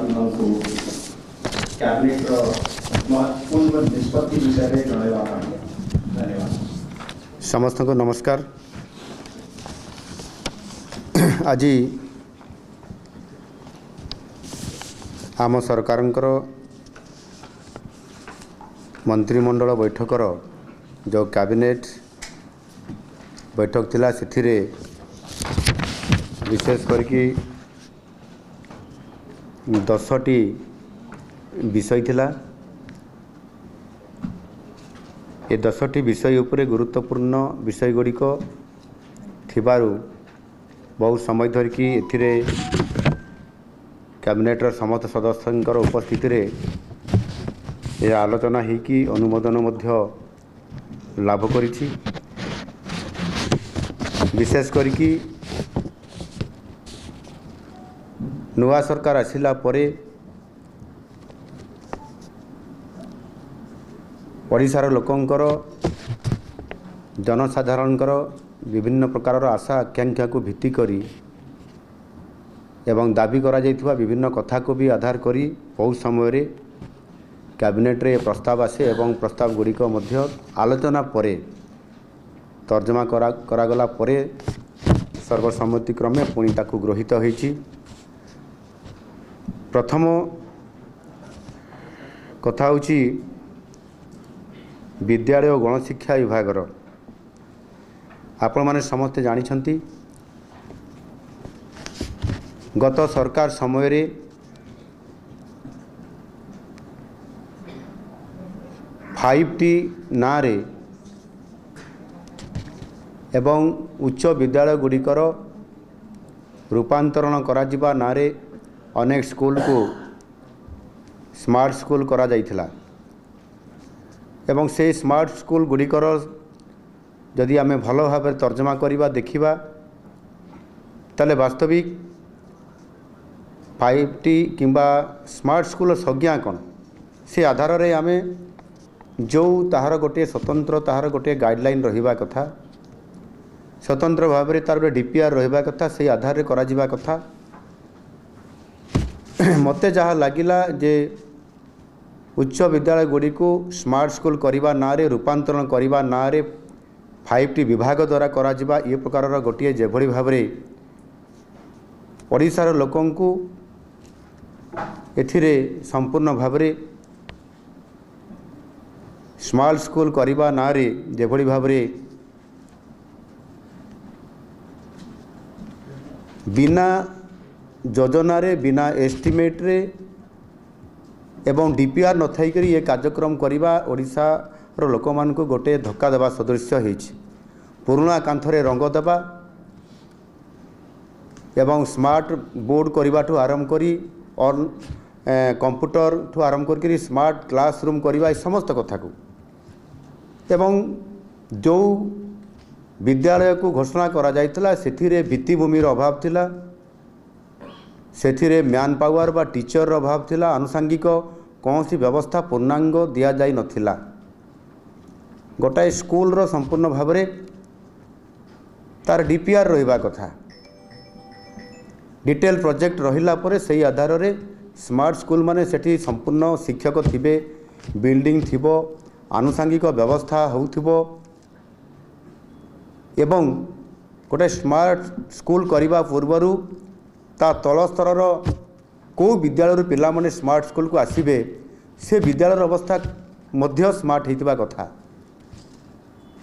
को कैबिनेट महत्वपूर्ण निष्पत्ति विषय में धन्यवाद। समस्त को नमस्कार। आज आम सरकारंकर मंत्रिमंडल बैठकर जो कैबिनेट बैठक थिला से विशेष करके 10टी विषय थिला। ये 10टी विषय उपरे गुरुत्वपूर्ण विषय गुड़िक थिबारु बहुत समय धरिकी एथिरे कैबिनेटर समस्त सदस्यंकर उपस्थिति रे यह आलोचना होगी अनुमोदन मध्य लाभ करिछि। विशेष करके नुआ सरकार आसिला परे ओडिशार लोकंकर जनसाधारणकर विभिन्न प्रकार आशा आकांक्षा को भित्ति करी एवं दाबी करा जाइथिबा विभिन्न कथा को भी आधार करी बहुत समय रे कैबिनेट रे प्रस्ताव आसे एवं प्रस्ताव गुड़िक मध्य आलोचना परे तर्जमा करागला परे सर्वसम्मति क्रमे पुणी ताकू गृहीत होईछि। प्रथम कथा होची विद्यालय और गणशिक्षा विभागर आपण माने समस्ते जानिछंती गत सरकार समय रे 5T ना रे एवं उच्च विद्यालय गुड़िकर रूपांतरण करा जिबा ना रे अनेक स्कूल को स्मार्ट स्कूल करा जाइथिला एवं से स्मार्ट स्कूल गुड़िकर जदि आमे भल भाव तर्जमा करिबा देखिबा ताले वास्तविक 5T किंबा स्मार्ट स्कूल संज्ञा कौन से आधार रे आमे जो ताहार गोटे स्वतंत्र ताहार गोटे गाइडलाइन रहिबा कथा स्वतंत्र भाव में तार DPR रहिबा कथा से आधार रे करा जिबा कथा। मते जहाँ लगिला जे उच्च विद्यालय गुड़ी को स्मार्ट स्कूल करवा ना रे रूपांतरण करवा ना रे 5T विभाग द्वारा करा जिबा ये प्रकार गोटे जेभली भाव में ओडिशार लोकं को एथिरे संपूर्ण भाव में स्मार्ट स्कूल करवा ना रे जेभली भाव में बिना योजना रे बिना एस्टिमेट रे एवं DPR न थाई करी ये कार्यक्रम करवा ओडिशा रो लोक मान को गोटे धक्का देवा सदृश होइछि। पुराना कांथरे रंग देवा एवं स्मार्ट बोर्ड करवा ठू आरंभ करी और कंप्यूटर ठू आरंभ करी स्मार्ट क्लासरूम करवा समस्त कथा को एवं जो विद्यालय को घोषणा करा जाइतला सेथिरे भित्तिभूमिर अभाव थिला सेथिरे मैन पावर बा टीचर अभाव थिला आनुषंगिक कौन सी व्यवस्था पूर्णांग दिया जाई नथिला। गोटाए स्कूल रो संपूर्ण भाव में तार DPR रहिबा कथा डिटेल प्रोजेक्ट रहिला परे सही आधार रे स्मार्ट स्कूल माने सेठी संपूर्ण शिक्षक थिबे बिल्डिंग थिबो आनुषंगिक व्यवस्था होउथिबो एवं गोटे स्मार्ट स्कूल करने पूर्वर ता तल स्तर को विद्यालय पिला माने स्मार्ट स्कूल को आसीबे से विद्यालय अवस्था मध्य स्मार्ट होइतिबा कथा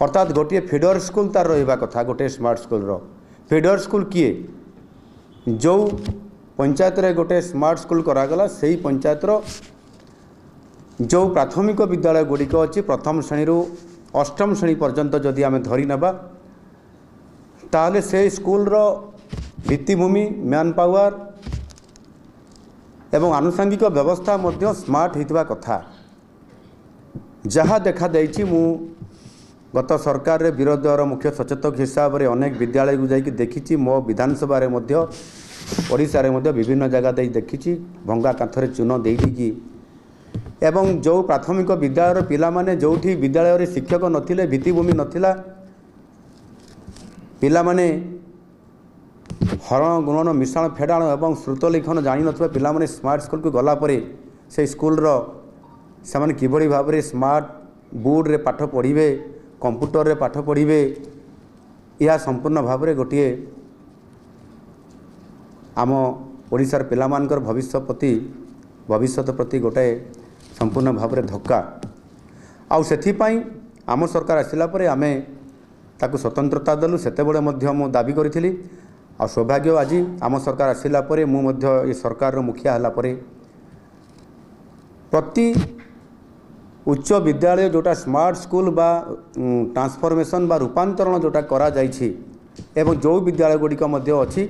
अर्थात गोटे फीडर स्कूल तार रहिबा कथा। गोटे स्मार्ट स्कूल रो फीडर स्कूल किए जो पंचायत रे गोटे स्मार्ट स्कूल करागला सही पंचायत रो जो प्राथमिक विद्यालय गुड़िक अच्छी प्रथम श्रेणी रु अष्टम श्रेणी पर्यंत जदि आमे धरी नेबा ताले से स्कूल रो भित्तिभूमि मैन पावर एवं आनुषंगिक व्यवस्था मध्य स्मार्ट होइतिबा कथा। जहाँ देखा देछि मु गत सरकार रे विरोधी दल मुख्य सचेतक हिसाब से अनेक विद्यालय को जाइए देखी मो विधानसभा रे मध्य ओडिशा रे मध्य विभिन्न जगह दे देखी भंगा कांथरे चून देकी एवं जो प्राथमिक विद्यालय पिला माने जोठी विद्यालय रे शिक्षक नथिले भित्तिभूमि नथिला पिला माने हरण गुणन मिश्रण फेडाण और श्रुत लिखन जान न पे स्मार्ट स्कूल को गलापर से स्कूल से किभली भाव में स्मार्ट बोर्ड रे पाठ पढ़े कंप्यूटर रे पाठ पढ़े यह संपूर्ण भाव में गोटे आम ओडिशार पिलामानकर भविष्य प्रति गोटे संपूर्ण भाव में धक्का आउ सेथिपाई आम सरकार आसिला परे आमे ताकू स्वतंत्रता देलु सेतेबेले मध्य मु दाबी करी आ सौभाग्य आज आम सरकार आसिला परे मु मध्य ये सरकार मुखिया हला परे प्रति उच्च विद्यालय जोटा स्मार्ट स्कूल बा ट्रांसफॉर्मेशन बा रूपांतरण जोटा करा जाइछि एवं जो विद्यालय गुड़िक मध्य अछि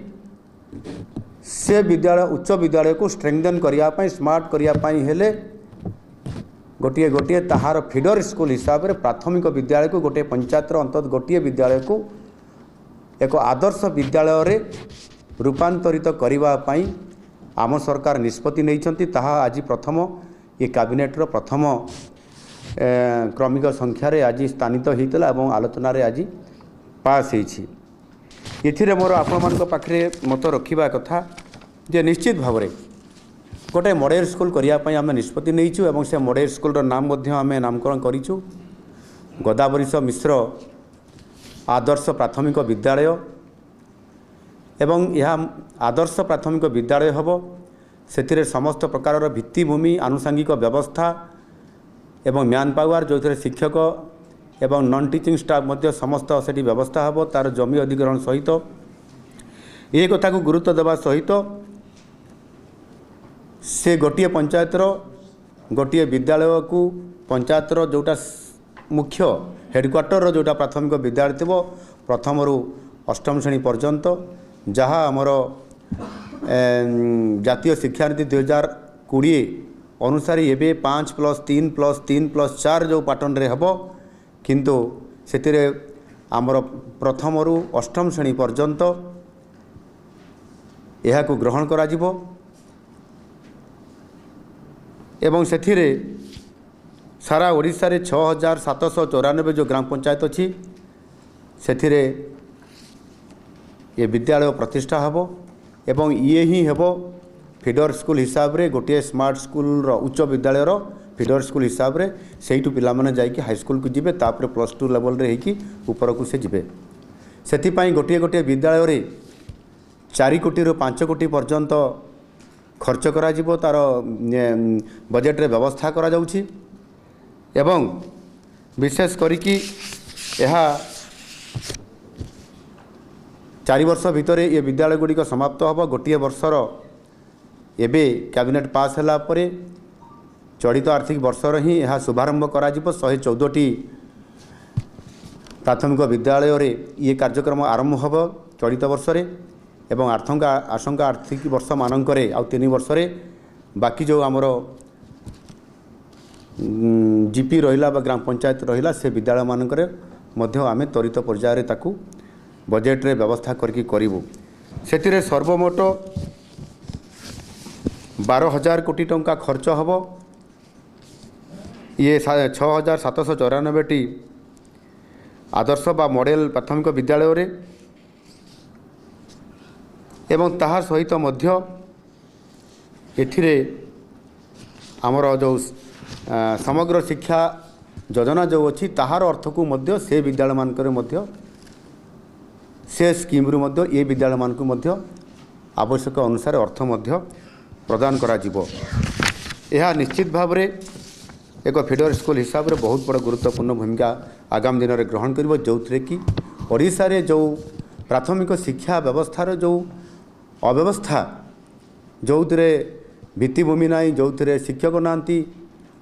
से विद्यालय उच्च विद्यालय को स्ट्रेंथन करने स्मार्ट करने हेले गोटे गोटे ताहार फीडर स्कूल हिसाब से प्राथमिक विद्यालय को गोटे पंचायतर अंतत गोटे विद्यालय को एक आदर्श विद्यालय रे रूपांतरित करने आम सरकार निष्पत्ति नहीं ताहा आज प्रथम ये कैबिनेटर प्रथम क्रमिक संख्यार आज स्थानित होता और आलोचन आज पास होती मोर आपण पाखे मत रखा कथा जे निश्चित भाव में गोटे मॉडल स्कूल करने आम निष्पत्ति नहीं से मॉडल स्कूल नाम आम नामकरण करूँ गोदावरीश मिश्र आदर्श प्राथमिक विद्यालय एवं यह आदर्श प्राथमिक विद्यालय हम से समस्त प्रकार भित्तिभूमि आनुषंगिक व्यवस्था एवं मैन पावर जो थे शिक्षक एवं नॉन टीचिंग स्टाफ मध्य समस्त से व्यवस्था हम तार जमी अधिग्रहण सहित ये कथा को गुरुत्व देवा सहित से गोटे पंचायतर गोटे विद्यालय को पंचायतर जोटा मुख्य हेडक्वार्टर जोटा प्राथमिक विद्यालय थी प्रथम रु अष्टम श्रेणी पर्यंत जहाँ आमर जातीय शिक्षा नीति 2020 अनुसार एवं 5+3+3+4 जो पाटन रे हबो किंतु से आमर प्रथम रु अष्टम श्रेणी पर्यंत यह को ग्रहण करा जिवो एवं से सारा ओडिशा रे 6794 जो ग्राम पंचायत अच्छी से ये विद्यालय प्रतिष्ठा हब एवं ये ही हेबो फीडर स्कूल हिसाब रे गोटे स्मार्ट स्कूल उच्च विद्यालय फीडर स्कूल हिसाब रे सेठू पिला माने जाइकी हाई स्कूल को जिबे तापर +2 लेवल रे हेकी ऊपर को से जिबे सेथिपाई गोटे गोटे विद्यालय रे 4 कोटी रु 5 कोटी पर्यंत खर्च करा जिवो तार बजेट रे व्यवस्था करा जाउछि एवं विशेष करिकी यह 4 वर्ष भितर ये विद्यालय गुड़िक समाप्त हम गोटे वर्षर एबे कैबिनेट पास होला परे चलित आर्थिक वर्षर ही यह शुभारंभ करा जिवो 114टी प्राथमिक विद्यालय रे ये कार्यक्रम आरंभ हम चलित वर्ष रे एवं आशंका आर्थिक वर्ष मानकरे आ 3 वर्ष रे बाकी जो आमर जीपी रहिला बा ग्राम पंचायत रहिला से विद्यालय मानकरे मध्य आमे त्वरित पर्याय रे ताकू बजेट रे व्यवस्था करके करिवु सेतिरे सर्वमोट 12,000 कोटी टंका खर्च हबो ये 6,794टी आदर्श बा मॉडल प्राथमिक विद्यालय रे एवं ताहा सहित मध्य एथिरे आमर जो समग्र शिक्षा योजना जो अच्छी ताहार अर्थ को मध्य से विद्यालय मानकर मध्य से स्कीम रु मध्य ये विद्यालय मान को मध्य आवश्यक अनुसार अर्थ मध्य प्रदान करा जिवो यह निश्चित भाव रे एक फीडर स्कूल हिसाब रे बहुत बड़ गुरुत्वपूर्ण भूमिका आगामी दिन में ग्रहण करिवो जोथरे कि ओडिशा रे जो प्राथमिक शिक्षा व्यवस्थार जो अव्यवस्था जो भित्तिभूमि ना जो शिक्षक नांती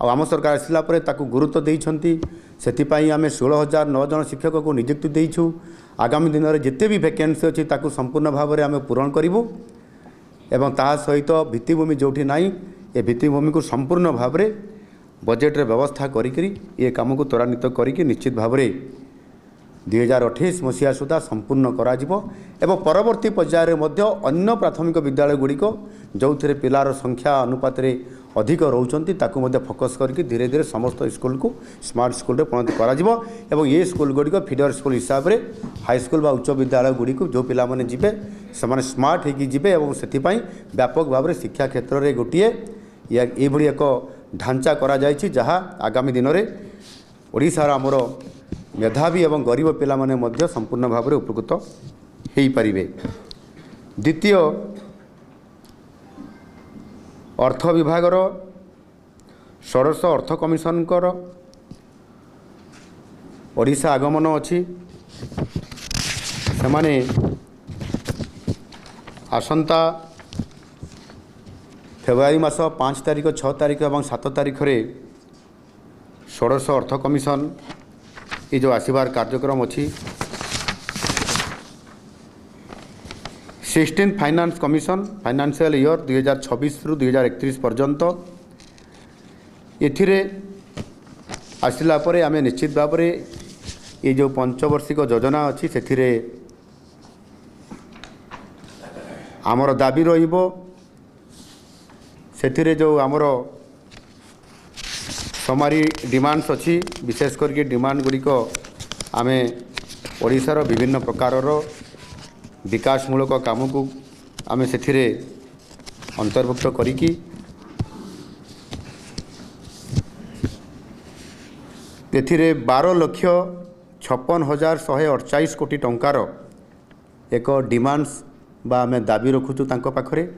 आम सरकार आसला परे ताकू गुरुत्व देइछंती सेतिपाई आमे 16,009 जन शिक्षक को नियुक्ति देइछु आगामी दिन में जिते भी वैकेंसी अच्छी ताकू संपूर्ण भाव में आमे पूरण करिवु एवं ता सहित भित्तिभूमि जोठी नाई ए भित्तिभूमि को संपूर्ण भाव में बजेट रे व्यवस्था करी ये काम को त्वरान्वित करी निश्चित भाव में 2028 मसीहा सुधा संपूर्ण करा जिवो एवं परवर्ती पर्यायर मध्य अन्य प्राथमिक विद्यालय गुड़िक जो थे पिलार संख्या अनुपात अधिक रोचंती ताकू मध्य फोकस करके धीरे धीरे समस्त स्कूल को स्मार्ट स्कूल रे परिणत करा ये स्कूल गुड़िक फीडर स्कूल हिसाब से हाईस्कूल बा उच्च विद्यालय गुड़िक जो पिला माने जिबे से स्मार्ट होगी जिबे और से व्यापक भाव में शिक्षा क्षेत्र में गोटे ये एक ढांचा करा जायछि जहाँ आगामी दिन में ओडिशार आमर मेधावी एवं गरीब पिला माने मध्य संपूर्ण भाव में उपकृत हो पारिबे। द्वितीय अर्थ विभागर षोडश अर्थ कमिशन ओडिशा आगमन अच्छी से आसंता फेब्रुआरी मास 5 तारिख 6 तारिख और 7 तारिख रे षोडश अर्थ कमिशन ये जो आसबार कार्यक्रम अच्छी 16 फाइनान्स कमिशन फाइनान्शियल ईयर 2026 रु 2031 पर्यंत एथिरे आसला परे आमे निश्चित भाव में ये जो पंचवर्षिक योजना अच्छी से आमर दाबी रहिबो से जो आमर समारी डिमांड्स अच्छी विशेष करके डिमांड गुड़िक आमे ओडिशार विभिन्न प्रकारर विकासमूलक काम को आमे से अंतर्भुक्त करिकी एथिरे 12,56,148 कोटी टंकार एक डिमांड्स बा आमे दाबी रखुचु तांको पाखरे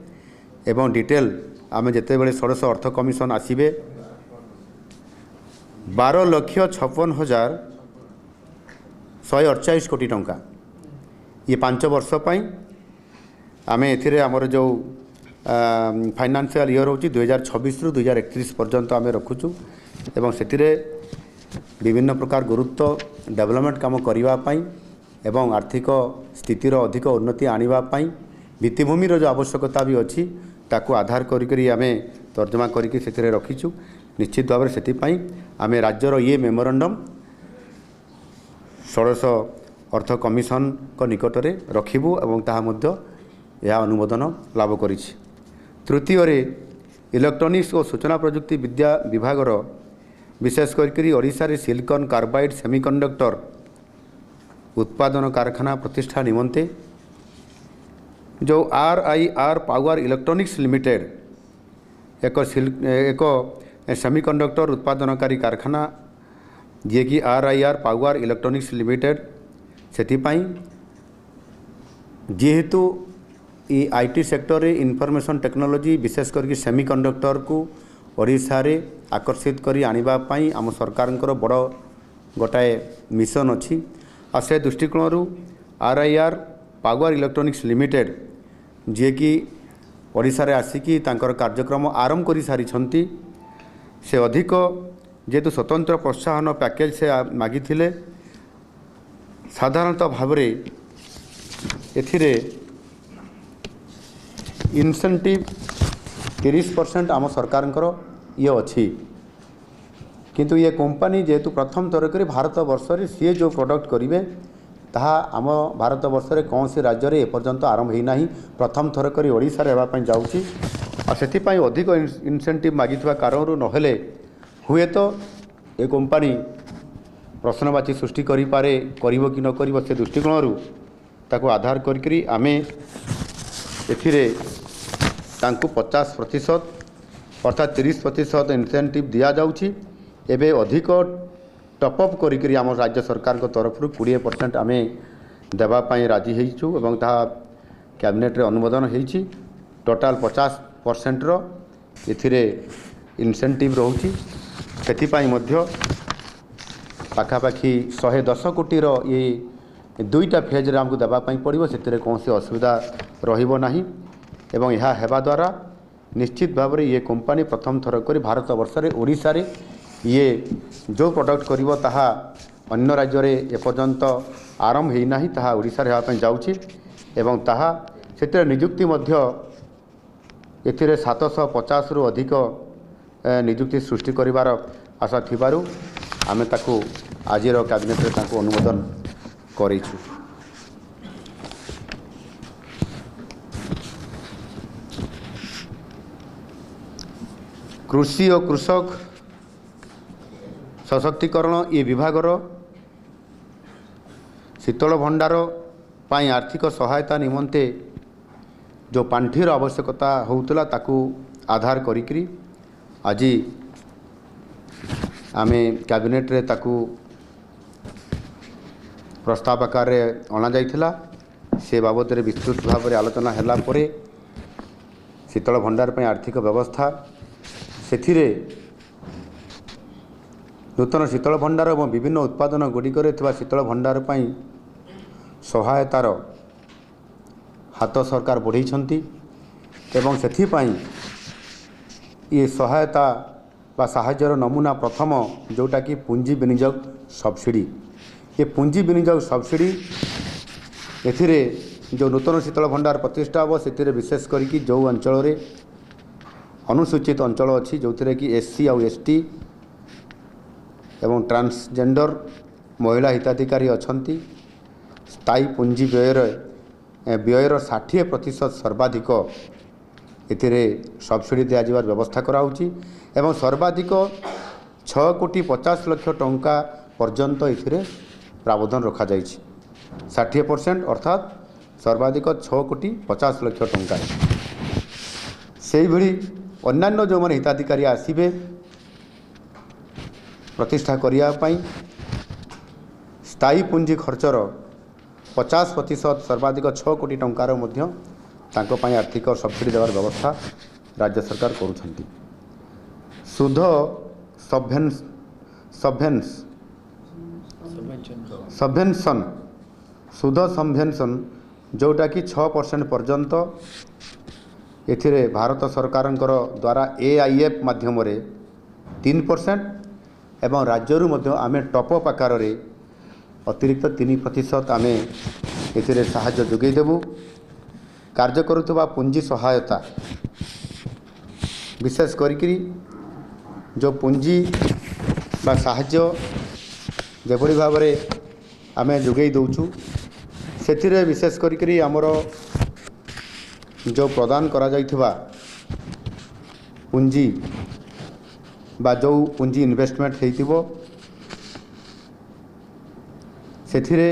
एवं डिटेल आमे जेते बेले षोडश अर्थ कमिशन आसीबे 12,56,148 कोटी टंका ये 5 वर्ष आमे एथिरे आमर जो फाइनान्शियल ईयर होची 2026 रु 2031 पर्यंत आमे रखुचु एवं सेतिरे विभिन्न प्रकार गुरुत्व डेवलपमेंट काम करिवा पई एवं आर्थिक स्थितिर अधिक उन्नति आनिबा पई भित्तिभूमिर जो आवश्यकता भी अच्छी ताकू आधार करी आमे तर्जमा करिके सेतिरे रखिचु निश्चित भाव में से आमे राज्यर ये मेमोरांडम षोडश अर्थ कमिशन को निकट में रखिबू एवं ताहा मध्य यह अनुमोदन लाभ करिछि। तृतीय इलेक्ट्रोनिक्स और सूचना प्रजुक्ति विद्या विभागर विशेष करके ओडिशा रे सिलिकॉन कार्बाइड सेमीकंडक्टर उत्पादन कारखाना प्रतिष्ठा निमंते जो RIR पावर इलेक्ट्रोनिक्स लिमिटेड एक सेमीकंडक्टर उत्पादनकारी कारखाना जे कि RIR पावर इलेक्ट्रोनिक्स लिमिटेड सेथिपाई जेहेतु ये IT सेक्टर रे इनफॉरमेशन टेक्नोलॉजी विशेष करके सेमीकंडक्टर को ओडिशा रे आकर्षित करी आनिबा पाई आम सरकारंकर बड़ गोटाए मिशन अच्छी आ से दृष्टिकोण RIR पावर इलेक्ट्रोनिक्स लिमिटेड जे कि ओडिशा रे आसिकी तांकर कार्यक्रम आरंभ करी सारी छंती से अधिक जेहेतु स्वतंत्र प्रोत्साहन पैकेज से मागी थिले साधारणतः भाव में एथिरे इनसेंटिव 30% आम सरकारंकर ये अच्छी किंतु ये कंपनी जेहेतु प्रथम थर कर भारत वर्ष रे सी जो प्रोडक्ट करेंगे ताहा आम भारत वर्ष रे कौन सी राज्य रे एपर्यंत आरंभ होना प्रथम थर कर ओडिशा रे हेबापई जाउची और सेथिपई अधिक इनसेंटिव मागिथवा कारण नहेले हुए तो ये कंपनी प्रश्नवाची सृष्टि करि पारे करिवो कि न करिवो से दृष्टिकोण ताको आधार करी आमे एथिरे तांकु 50% अर्थात 30% इनसेंटिव दिया जाउची एबे अधिक टॉपअप करी आम राज्य सरकार को तरफ 20% आमे देवाई राजी होइछु एवं ताहा कैबिनेट रे अनुमोदन होइछि टोटाल 50% रो एथिरे इनसेंटिव रहउछि सेथिपाई मध्य पाखापाखि 110 कोटी रो ये दुईटा फेज रे हमको देवाई पड़ो से कौन असुविधा रहिबो नाही एवं यह हेबा द्वारा निश्चित भाव में ये कंपनी प्रथम थर कर भारत वर्ष रे ओडिशा रे ये जो प्रोडक्ट करिवो ताहा अन्य राज्य रे एपर्यंत आरंभ होई नाही ताहा ओडिशा रे हेबापई जाउछि एवं ताहा सेते नियुक्ति मध्य एथिरे 750 रु अधिक नियुक्ति सृष्टि करिवार आशा थिबारु आमे ताकू आजिर कैबिनेट रे ताकू अनुमोदन करिछु। कृषि और कृषक सशक्तिकरण ये विभागर शीतल भंडार पाई आर्थिक सहायता निमंते जो पांठीर आवश्यकता होउतला ताकू आधार करिकरी आज आमे कैबिनेट रे ताकू प्रस्ताव आकार अणा जाइथिला से बाबद रे विस्तृत भाव में आलोचना हैला परे शीतल भंडार पर आर्थिक व्यवस्था से नूतन शीतल भंडार और विभिन्न उत्पादन गुड़िकर शीतल भंडार पर सहायतार हाथ सरकार बढ़ाई एवं से ये सहायता बा साहाय्यर नमूना प्रथम जोटा कि पुंजी विनियोग सब्सिडी ये पुंजी विनियोग सब्सिडी एथिरे जो नूतन शीतल भंडार प्रतिष्ठा हम से विशेष करके जो अंचल रे अनुसूचित अंचल अच्छी जो थे कि एससी आउ एसटी एवं ट्रांसजेंडर महिला हिताधिकारी अच्छी स्थायी पुंजी व्ययर 60% सर्वाधिक एथिरे सब्सिडी दिया व्यवस्था कराउची एवं सर्वाधिक 6,50,00,000 टंका पर्यंत एथिरे प्रावधान रखा जाइछि 60% अर्थात सर्वाधिक 6,50,00,000 टंका से भली अन्यान्य जो मैंने हिताधिकारी आसवे प्रतिष्ठा करने स्थायी पुंजी खर्चर 50% सर्वाधिक 6 कोटी टंकार तांको आर्थिक सब्सिडी देवार व्यवस्था राज्य सरकार करुछंती। सुध सबभेन्सन सुध सबभेन्सन जोटा कि 6% पर्यंत एथिरे भारत सरकार द्वारा AIF माध्यम 3% एवं राज्यरू मध्य आमे टॉपअप आकार अतिरिक्त 3% आमे एथिरे सहायता जोगई देबू। कार्य करुवा पुंजी सहायता विशेष करी जो पुंजी बा साहाय्य जेभली भाव में आमे जोगई दौचु से विशेष करी आमर जो प्रदान करा जाइथिबा पुंजी बा जो पुंजी इन्वेस्टमेंट हेतिबो सेथिरे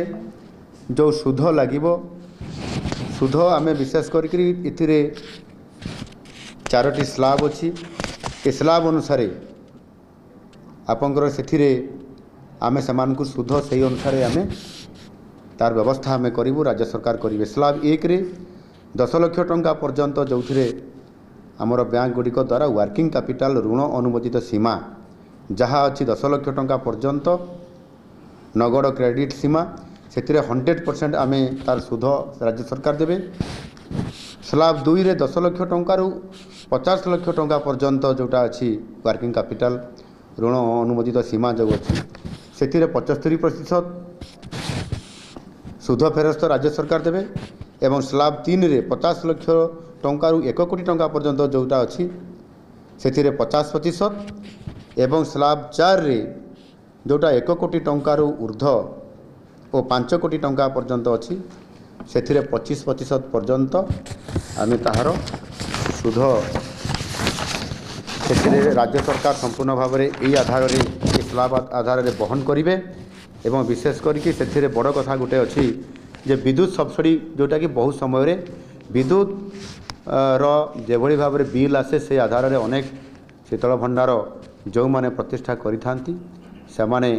जो सुध लागिबो सुध आमे विशेष करी इथिरे 4टी स्लाब अच्छी ए स्लाब अनुसार आपंकर सेथिरे आमे समानकु सुध सही अनुसार आमे तार व्यवस्था आमे करिवु राज्य सरकार करिवे। स्लाब 1 रे 10 लाख टंका पर्यंत जो आमर बैंक गुड़िक द्वारा वर्किंग कैपिटाल ऋण अनुमोदित सीमा जहाँ अच्छी 10 लाख टंका पर्यंत नगद क्रेडिट सीमा से 100% आमे तार सुध राज्य सरकार देवे। स्लाब 2 रे 10 लाख टंकार 50 लाख टंका पर्यंत जोटा अच्छी वर्किंग कैपिटाल ऋण अनुमोदित सीमा जो अच्छी से 75% सुध फेरस्त राज्य सरकार देवे एवं स्लाब 3 रे 50 लाख टंकार 1 कोटी टंका पर्यंत जोटा अच्छी से 50% एवं स्लाब 4 रे जोटा 1 कोटी टंकार ऊर्ध्व और 5 कोटी टंका पर्यंत अच्छी से 25% पर्यंत आम ताहार सुध से राज्य सरकार संपूर्ण भाव में यही आधार स्लाब आधार में बहन करेंगे एवं विशेष करके से बड़ कथा गोटे अच्छी जे विद्युत सब्सिडी जोटा कि बहुत समय विद्युत जेभली भाव में बिल आसे से आधार में अनेक शीतल भंडार जो माने प्रतिष्ठा करिथांती सेमाने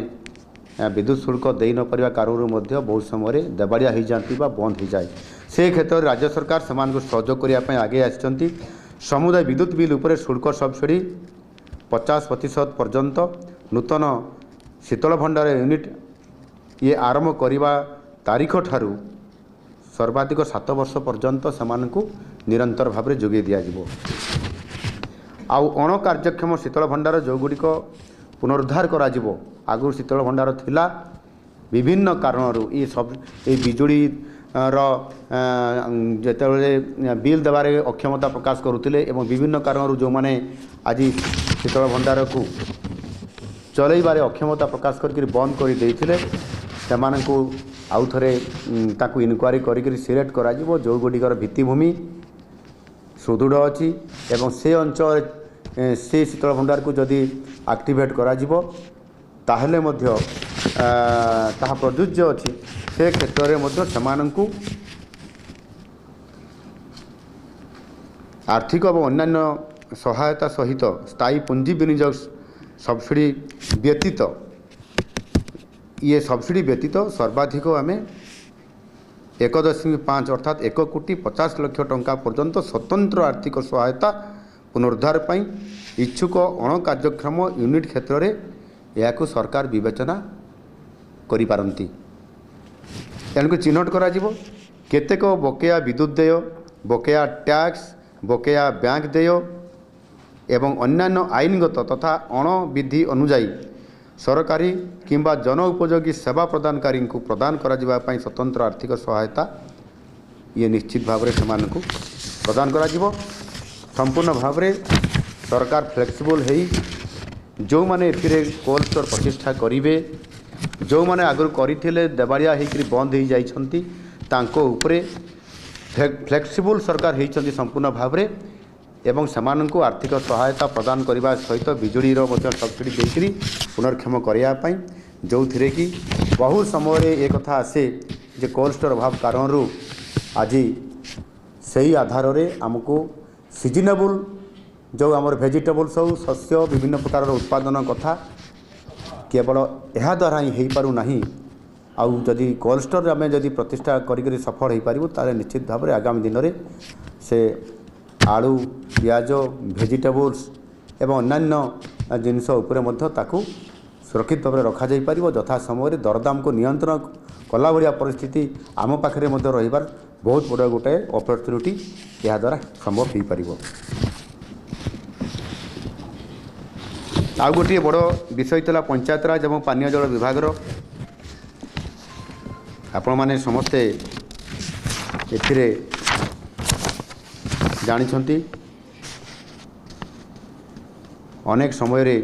विद्युत शुल्क दे न परिवा कारणरू मध्य बहुत समय देवाड़िया हो जाती बंद हो जाए से क्षेत्र में राज्य सरकार सेमानकु सहयोग करने आगे आसिचंती। समुदाय विद्युत बिल उपरे शुल्क सब्सिडी 50% पर्यंत नूतन शीतल भंडार यूनिट ये आरंभ करने तारीख ठारू सर्वाधिक 7 वर्ष पर्यंत सेमानकु निरंतर भाव में जोगे दियाजिबो। आउ अण कार्यक्षम शीतल भंडार जो गुड़िक पुनरुद्धार कराजिबो आगु शीतल भंडार थिला विभिन्न कारणरू ये सब ये बिजुली जेतेबेले बिल देवारे अक्षमता प्रकाश करुथिले एवं विभिन्न कारणरू जो माने आज शीतल भंडार को चलैबारे अक्षमता प्रकाश करके बंद कर देइथिले सेमानकु आउ थरे ताकु इनक्वारी करिकरी सिलेक्ट कराजिबो जो गुड़िकर भित्तिभूमि सुदृढ़ अच्छी एवं से अंचल से शीतल भंडार को जदि एक्टिवेट करा जिवो ताहले मध्य ताहा प्रযোज्य अछि से क्षेत्र में मध्य सेमानंकु आर्थिक और अन्यान्य सहायता सहित स्थायी पुंजी विनियोग सब्सिडी व्यतीत ये सब्सिडी व्यतीत सर्वाधिक आम 1.5 अर्थात 1,50,00,000 टंका पर्यंत स्वतंत्र आर्थिक सहायता पुनरुद्धार पर इच्छुक अण कार्यक्षम यूनिट क्षेत्र में यह सरकार विवेचना करिपारंती। तेणुक चिन्हट करा केतेक बकेया विद्युत देय बकेया टैक्स बकेया बैंक देय एवं अन्यान्य आईनगत तथा अण विधि अनुजाई सरकारी किंबा जन उपयोगी सेवा प्रदानकारी को प्रदान करा स्वतंत्र आर्थिक सहायता ये निश्चित भाव में से प्रदान करा संपूर्ण भाव में सरकार फ्लेक्सिबल है जो माने एथिरे कोल्ड स्टोर प्रतिष्ठा करेंगे जो माने आगु करते देवाड़िया होकर बंद हो जाइछंती तांको उपरे फ्लेक्सिबल सरकार होती संपूर्ण भाव में एवं सेमानंकु आर्थिक सहायता प्रदान करने सहित बिजुड़ी सब्सिडी देकरी पुनर्क्षम करने जो थे कि बहुत समय एक कथा आसे जे कोल्ड स्टोर अभाव कारण आज से आधार में आमको सीजनेबल जो आम भेजिटेबल्स हो शस्य विभिन्न प्रकार उत्पादन कथा केवल यह द्वारा ही हो पारना आउ जदि कोल्ड स्टोर आम जदि प्रतिष्ठा करी सफल हो पारू ताले निश्चित भाव में आगामी दिन में से आलू पियाज भेजिटेबल्स एवं अन्यान्य जिनस ताकू सुरक्षित भाव में रखा जाई पारिबो यथा समय दरदाम को नियंत्रण कला भाया परिस्थिति आम पाखे रहिबार बहुत बड़ गोटे अपॉर्चुनिटी यह द्वारा संभव हो पारिबो। आउ गोटे बड़ विषय था पंचायतराज एवं पानीय जल विभाग आपण माने समस्ते एथिरे जानिछंती अनेक समय रे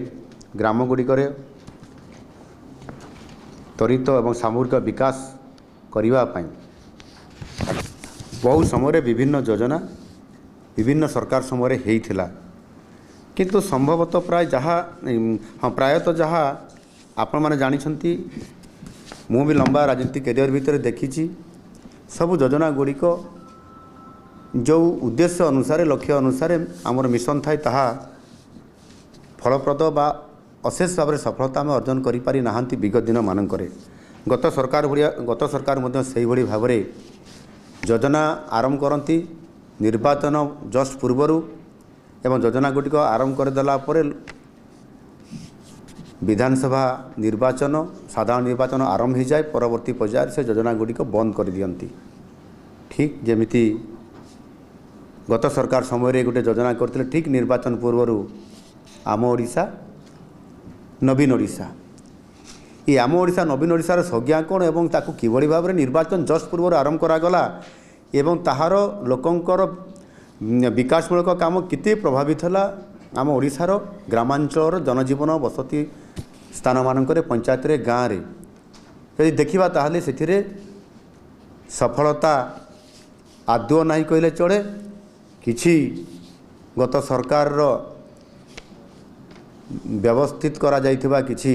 ग्राम गुड़िक त्वरित एवं सामूहिक विकास करने बहुत समय विभिन्न योजना विभिन्न सरकार समय होता किंतु संभवतः प्राय जहाँ हाँ प्रायतः जहाँ आपण माने जानिछंती मु भी लंबा राजनीतिक कैरियर भितर देखी सब योजना गुड़िक जो उद्देश्य अनुसार लक्ष्य अनुसार आमर मिशन थाए ताहा फलप्रद बा अशेष भाव में सफलता आम अर्जन करि नाहांती विगत दिन मानकरे गत सरकार मध्य सेही भली भाव में योजना आरंभ करती निर्वाचन जस्ट पूर्वर एवं योजना गुड़िक आरंभ करदेला विधानसभा निर्वाचन साधारण निर्वाचन आरंभ हो जाए परवर्ती पर्यायर से योजना गुड़िक बंद कर दियंती। ठीक जमिति गत सरकार समय गोटे योजना करते ठीक निर्वाचन पूर्वर आम ओडिशा नवीन ओडिशा ये आम ओडिशा नवीन ओडिशार संज्ञा कौन एवं ताकू किभली भाव में निर्वाचन जस्ट पूर्व आरंभ करागला एवं ताहार लोकंकर विकासमूलक काम केते प्रभावित है आम ओडिशार ग्रामांचल जनजीवन बसती स्थान मानक पंचायत रे गाँव रे यदि देखा ताहले से सफलता आदौ नहीं कहले चले किछि गत सरकार व्यवस्थित करा जाइथिबा किछि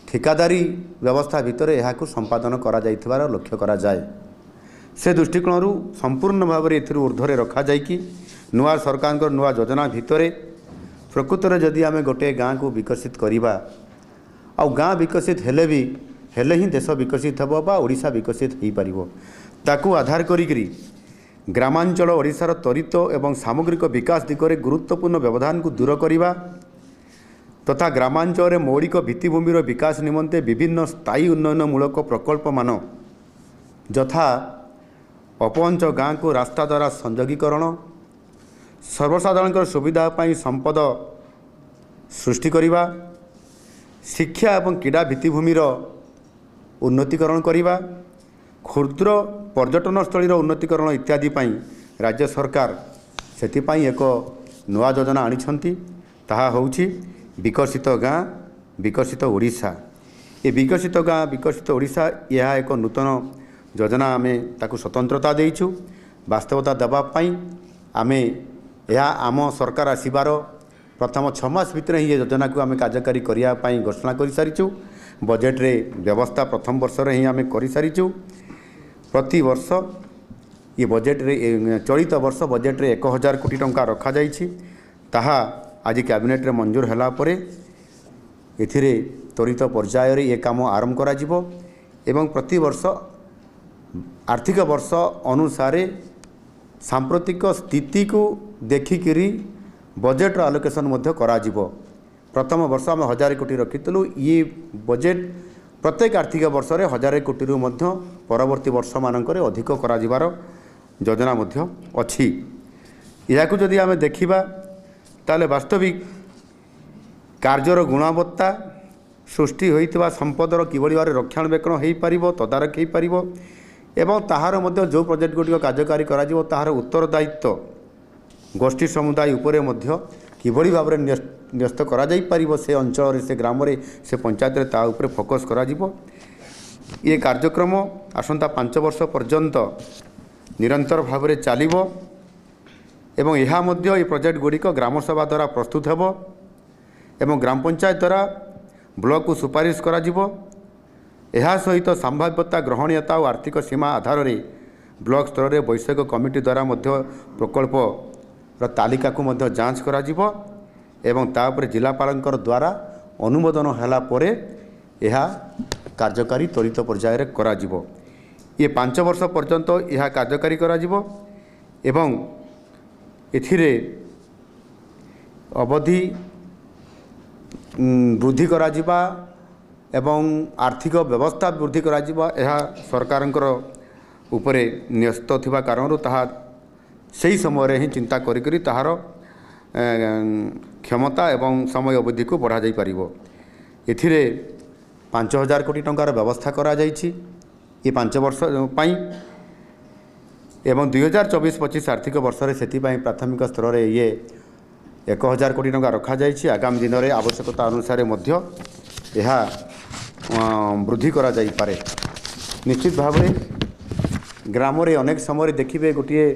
ठिकादारी व्यवस्था भितर यह संपादन करा जाइथिबार लक्ष्य करा जाए से दृष्टिकोण संपूर्ण भाव में ऊर्ध्वे रखा जाइकी नुआ सरकार नुआ योजना भितर प्रकृत में जदि आम गोटे गाँ को विकसित करवा आउ गाँ विकसित हेले भी हेले ही देश विकसित हेबो बा ओडिशा विकसित हो पारिबो ताकू आधार करी ग्रामांचल ओडिशार त्वरित एवं सामग्रिक विकास दिगरे गुरुत्वपूर्ण व्यवधान को दूर करवा तथा ग्रामांचल मौलिक भित्तिभूमिर विकास निमंते विभिन्न स्थायी उन्नयनमूलक प्रकल्प मान यथा अपअंच गाँ को रास्ता द्वारा संयोगीकरण सर्वसाधारण सुविधा पाई संपद सृष्टि करवा शिक्षा एवं क्रीड़ा भित्तिभूमिर उन्नतीकरण करवा क्षुद्र पर्यटनस्थली उन्नतीकरण इत्यादि पाई राज्य सरकार सेतिपाई एक नुआ योजना आनिछंती ताहा होउछि विकसित गाँ विकसित ओडिशा ये विकसित गाँ विकसित ओडिशा यह एक नूतन योजना आमे ताकू स्वतंत्रता देइछु वास्तवता देबा पाई आमे यह आम सरकार आसिबार प्रथम 6 मास भितर ही ये योजना को आम कार्यकारी करने घोषणा कर सारीचु। बजेट रे व्यवस्था प्रथम वर्ष ही आम कर सारीचु। प्रति वर्ष ये बजेट रे चलित वर्ष बजेट रे 1000 कोटी टंका रखा जाइछि। ताहा आज कैबिनेट रे मंजूर होला परे एथिरे त्वरित पर्याय रे ये काम आरंभ करा जिवो एवं प्रति वर्ष आर्थिक वर्ष अनुसार सांप्रतिक स्थिति को देखिकी बजेट आलोकेशन मध्य करा जिवो। प्रथम वर्ष आम 1000 कोटी रखिलु। ये बजेट प्रत्येक आर्थिक वर्ष रे 1000 कोटी रु मध्य परवर्ती वर्ष मानकर अधिक करा जिवार योजना मध्य अछि। याकु जदि आम देखिबा ताले वास्तविक कार्यर गुणवत्ता सृष्टि होइतबा संपदर किभଳି भाବରେ रक्षणाबेक्षण हो पारिबो तदारख हो पारिबो एवं ताहार मध्य जो प्रोजेक्ट गुड़िक कार्यकारी करा जिवो ताहार उत्तरदायित्व गोष्ठी समुदाय उपरे मध्य किभଳି भाବରେ न्यस्त करा जाई पारिबो से अंचल रे से ग्राम रे से पंचायत रे ता उपरे फोकस करा जिवो। ये कार्यक्रम आसंता 5 वर्ष पर्यंत निरंतर भाव में चलिबो एवं यह मध्य ये प्रोजेक्ट गुड़िक ग्राम सभा द्वारा प्रस्तुत हेबो एवं ग्राम पंचायत द्वारा ब्लॉक को सुपारिश करा जिवो। यह सहित संभाव्यता ग्रहणीयता और आर्थिक सीमा आधार में ब्लॉक स्तर में वैषयिक कमिटी द्वारा मध्य प्रकल्प तालिका को मध्य जांच करा जिवो एवं तापर जिलापालंकर द्वारा अनुमोदन होला परे यह कार्यकारी त्वरित पर्याय करा जिवो। ये 5 वर्ष पर्यंत यह कार्यकारी करा जिवो एवं एथिरे अवधि वृद्धि करा जिबा एवं आर्थिक व्यवस्था वृद्धि करा जिबा यह सरकारंकर उपरे न्यस्त थिबा कारण ताहा सही समय ही चिंता करी ताहार क्षमता एवं समय अवधि को बढ़ा जाई परिबो। एथिरे 5000 कोटी टंकार व्यवस्था करा जाइछि ये 5 वर्ष पाई एवं 2024-25 आर्थिक वर्ष रे सेतिपाई प्राथमिक स्तर रे ये 1000 कोटी टंका रखा जाइछि। आगामी दिन में आवश्यकता अनुसार मध्य यह वृद्धि करा जाई पारे। निश्चित भाव में ग्राम रे अनेक समय देखिए गोटे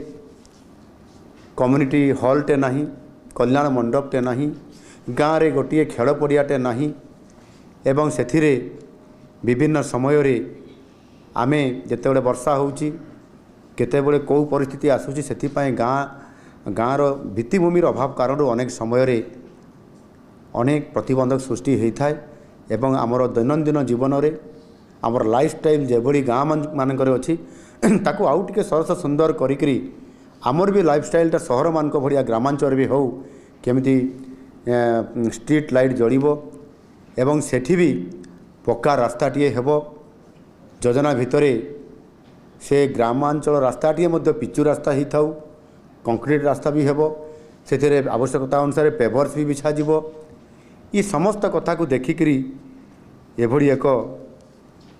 कम्युनिटी हॉल टे नहीं कल्याण मंडप टे नहीं गाँव रे गोटे खेल पड़ियाटे नहीं एवं सेथिरे विभिन्न समय रे आमे जेतेबेले वर्षा होउची केतेबेले कौ परिस्थिति आसुची सेथिपाई गाँवर भित्तिभूमिर अभाव कारण अनेक समय रे अनेक प्रतिबंधक सृष्टि होता है एवं आमर दैनंदिन जीवन में आमर लाइफस्टाइल जेभली गाँ मानक अच्छी ताकू आउ टिके सरस सुंदर करी आमर भी लाइफस्टाइलटा सहर मानक भलिया ग्रामांचल भी हो केमिति स्ट्रीट लाइट जलिबो एवं सेठी भी पक्का रास्ताटीए हेबो। योजना भितरे से ग्रामांचल रास्ताटीए मध्य पिचु रास्ता ही थाउ कंक्रीट रास्ता भी हेबो सेथिरे आवश्यकता अनुसार पेवर्स भी बिछा जिवो। ये समस्त कथा को देखिकरी एभली एक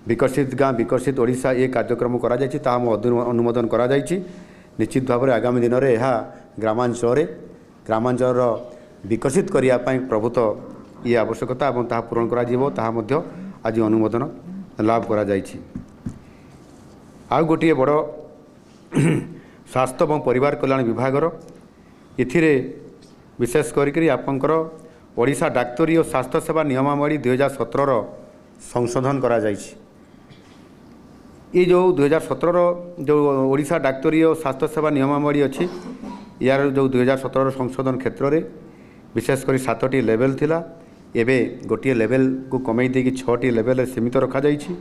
विकसित गाँ विकसित ओडिशा ये कार्यक्रम करा जायछि ता हम अनुमोदन करा जायछि। निश्चित भाव में आगामी दिन में यह ग्रामांचल विकसित करने प्रभुत्व ये आवश्यकता और ताहा पूरण करा जिवो ताहा मध्य आज अनुमोदन लाभ करा जायछि। आउ गोटे बड़ स्वास्थ्य और परिवार कल्याण विभागर एथिरे विशेष करी आपंकर ओडिशा डाक्तरी और स्वास्थ्य सेवा नियमावली 2017 संशोधन करा जायछि। ये जो 2017 जो ओडिशा डाक्तरी और स्वास्थ्य सेवा नियमावली अच्छी यार जो 2017 संशोधन क्षेत्र में विशेषकर 7टी लेवल थिला एबे गोटे लेवल को कमे देकी 6टी लेवल सीमित रखा जायछि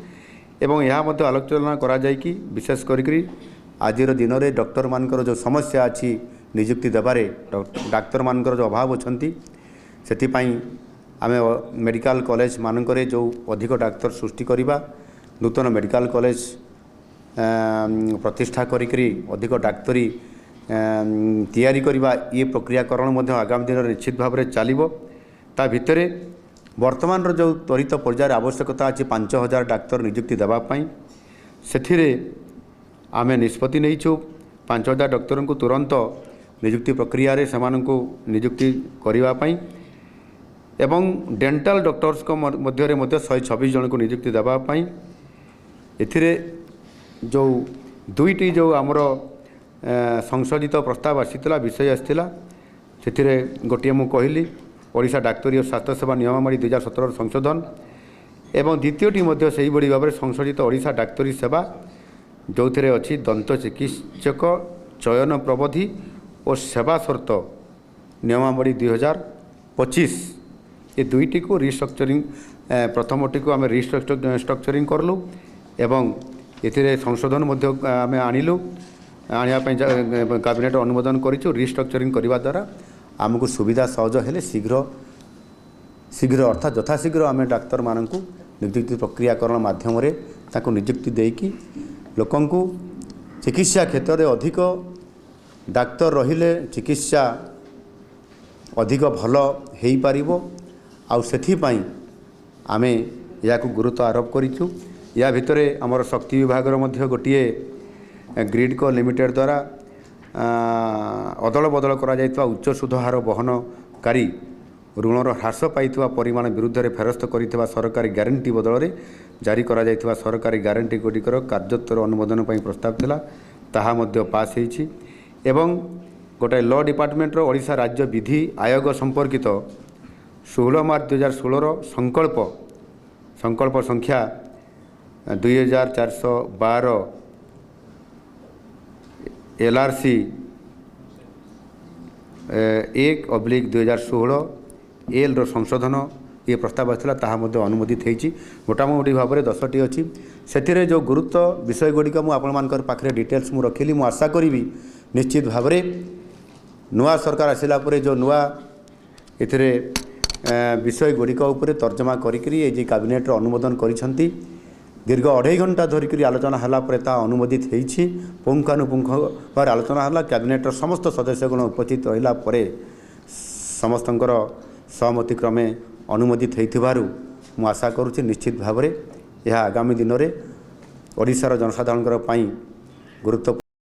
एवं यह मध्य आलोचना करा जायकि विशेष करी आज दिन में डॉक्टर मानकर जो समस्या अच्छी नियुक्ति देबारे डाक्तर मानकर जो अभाव अछंती सेतिपाई आमे मेडिकल कॉलेज मानकरे जो अधिक डाक्तर सृष्टि करिबा नूतन मेडिकल कॉलेज प्रतिष्ठा करी अधिक डाक्तरी तैयारी करवा ये प्रक्रियाकरण मध्य आगामी दिन निश्चित भाव में चलिबो। ता भितरे वर्तमान जो त्वरित पर्यायर आवश्यकता अच्छी 5000 डाक्तर नियुक्ति देवाई से आमे निष्पत्ति नहींचु 5000 डाक्तर को तुरंत नियुक्ति प्रक्रिया रे सेमानंकु नियुक्ति करने एवं डेंटल डॉक्टर्स को मध्य 126 जन को नियुक्ति देवाई एथिरे जो दुईटी जो आमर संशोधित प्रस्ताव आसीला विषय आसाला से गोटे मु कहली ओडिशा डाक्तरी और स्वास्थ्य सेवा नियमावली 2017 संशोधन एवं द्वितीयटी मध्य से ही भाव में संशोधित ओडिशा डाक्तरी सेवा जो अच्छी दंत चिकित्सक चयन प्रबधी और सेवा शर्त नियमावली 2025 ये दुईटी को रिस्ट्रक्चरिंग प्रथमटी को आम रिस्ट्रक्चरिंग करलु एवं ये संशोधन आम आणिलु आने कैबिनेट अनुमोदन करूँ रिस्ट्रक्चरिंग करने द्वारा आमको सुविधा सहज हेले शीघ्र शीघ्र अर्थात यथाशीघ्र आम डाक्तर मान नियुक्ति प्रक्रियाकरण माध्यम नियुक्ति देकी लोकंकु चिकित्सा क्षेत्र में अधिक डाक्तर रहिले चिकित्सा अधिक भल हो पारिबो आउ सेथिपाई आमे याकु गुरुत्व आरोप करिछु। या भितरे आमर शक्ति विभागर मध्य गोटिए ग्रिडको लिमिटेड द्वारा अदल बदल करा जायतवा उच्च सुध हार बहनकारी ऋणर ह्रास पाइथवा परिमाण विरुद्ध में फेरस्त करिथवा सरकारी ग्यारंटी बदल में जारी करा जायतवा सरकारी ग्यारंटी गुड़िकर कार्योत्तर अनुमोदन पर प्रस्ताव थिला ताहा मध्य पास होईछि एवं गोटे लॉ डिपार्टमेंट ओडिशा राज्य विधि आयोग संपर्कित 16 मार्च 2016 संकल्प संख्या 2412 LRC 1/2016 एल रो संशोधन ये प्रस्ताव आसाला ताहा मध्य अनुमोदित होईछि। मोटामोटी भाव में 10टी अच्छी से जो गुरुत्व विषय गुड़िक मुझे पाखे डिटेल्स मु रखिली मु आशा करी निश्चित भाव में नुआ सरकार आसिला परे जो नुआ इथिरे विषय गुड़िक उपर तर्जमा करी कैबिनेट अनुमोदन करिसेंती दीर्घ 2.5 घंटा धरिक आलोचना हला परे ता अनुमोदित होईछि। पुंखानुपुंख पर आलोचना हला कैबिनेट समस्त सदस्यगण उपस्थित रहिला परे समस्तंकर सहमति क्रमे अनुमोदित होइथिबारु मु आशा करुछि निश्चित भाव में यह आगामी दिन में ओडिशार जनसाधारण गुरुत्व